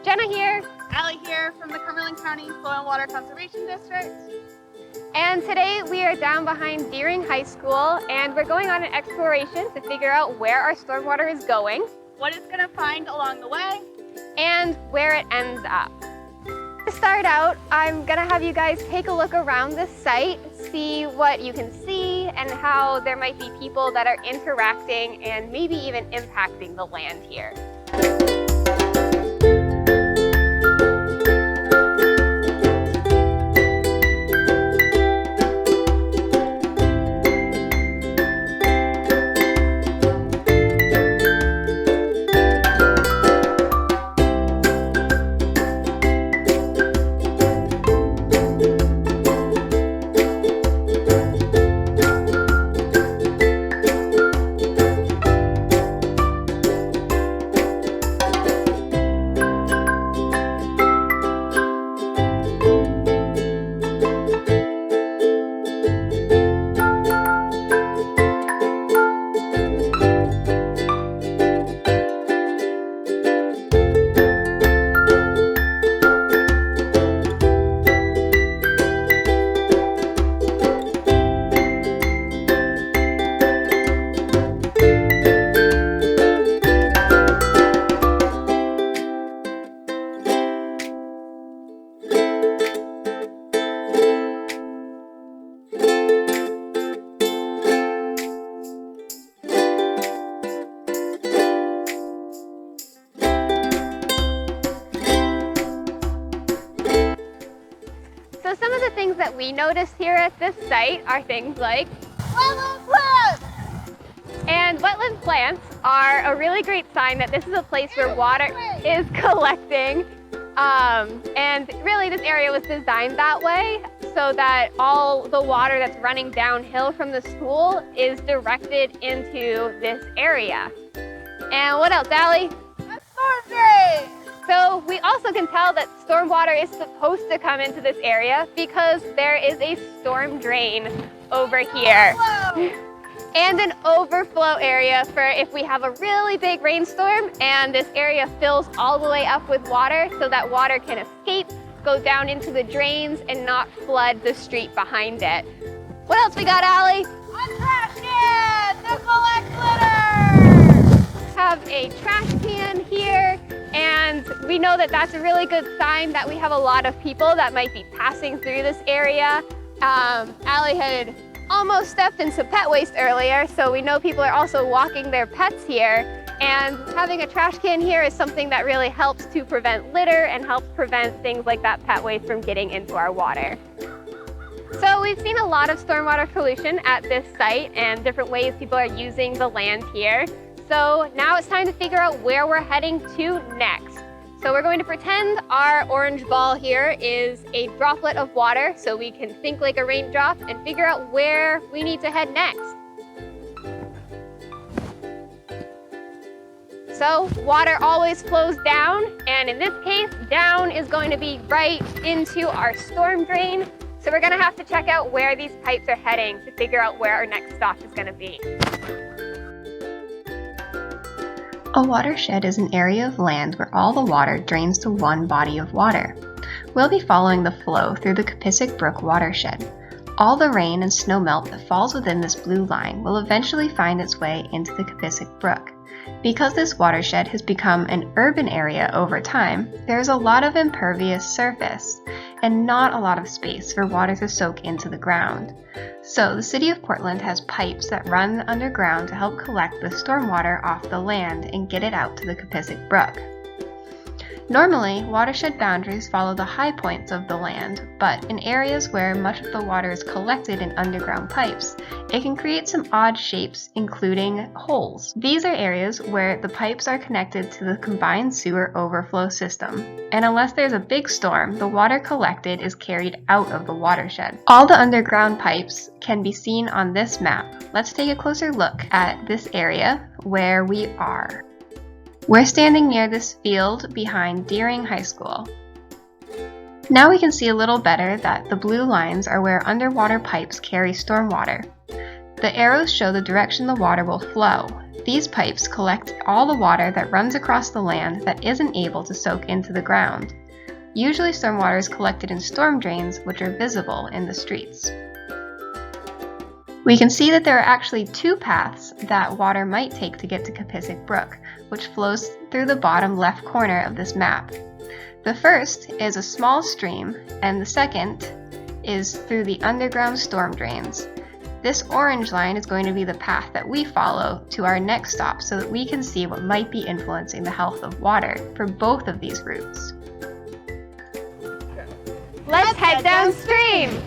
Jenna here. Allie here from the Cumberland County Soil and Water Conservation District. And today we are down behind Deering High School and we're going on an exploration to figure out where our stormwater is going, what it's going to find along the way, and where it ends up. To start out, I'm going to have you guys take a look around this site, see what you can see and how there might be people that are interacting and maybe even impacting the land here. So some of the things that we noticed here at this site are things like wetland plants! And wetland plants are a really great sign that this is a place where water is collecting. And really this area was designed that way so that all the water that's running downhill from the school is directed into this area. And what else, Allie? A storm drain! So we also can tell that stormwater is supposed to come into this area because there is a storm drain over here. And an overflow area for if we have a really big rainstorm and this area fills all the way up with water so that water can escape, go down into the drains and not flood the street behind it. What else we got, Allie? A trash can to collect litter! Have a trash can here, and we know that that's a really good sign that we have a lot of people that might be passing through this area. Allie had almost stepped in some pet waste earlier, so we know people are also walking their pets here, and having a trash can here is something that really helps to prevent litter and helps prevent things like that pet waste from getting into our water. So we've seen a lot of stormwater pollution at this site and different ways people are using the land here. So now it's time to figure out where we're heading to next. So we're going to pretend our orange ball here is a droplet of water so we can think like a raindrop and figure out where we need to head next. So water always flows down, and in this case, down is going to be right into our storm drain. So we're gonna have to check out where these pipes are heading to figure out where our next stop is gonna be. A watershed is an area of land where all the water drains to one body of water. We'll be following the flow through the Capissic Brook watershed. All the rain and snowmelt that falls within this blue line will eventually find its way into the Capissic Brook. Because this watershed has become an urban area over time, there is a lot of impervious surface and not a lot of space for water to soak into the ground. So the City of Portland has pipes that run underground to help collect the stormwater off the land and get it out to the Capissic Brook. Normally, watershed boundaries follow the high points of the land, but in areas where much of the water is collected in underground pipes, it can create some odd shapes, including holes. These are areas where the pipes are connected to the combined sewer overflow system, and unless there's a big storm, the water collected is carried out of the watershed. All the underground pipes can be seen on this map. Let's take a closer look at this area where we are. We're standing near this field behind Deering High School. Now we can see a little better that the blue lines are where underwater pipes carry stormwater. The arrows show the direction the water will flow. These pipes collect all the water that runs across the land that isn't able to soak into the ground. Usually stormwater is collected in storm drains, which are visible in the streets. We can see that there are actually two paths that water might take to get to Kapisic Brook, which flows through the bottom left corner of this map. The first is a small stream, and the second is through the underground storm drains. This orange line is going to be the path that we follow to our next stop so that we can see what might be influencing the health of water for both of these routes. Let's head downstream!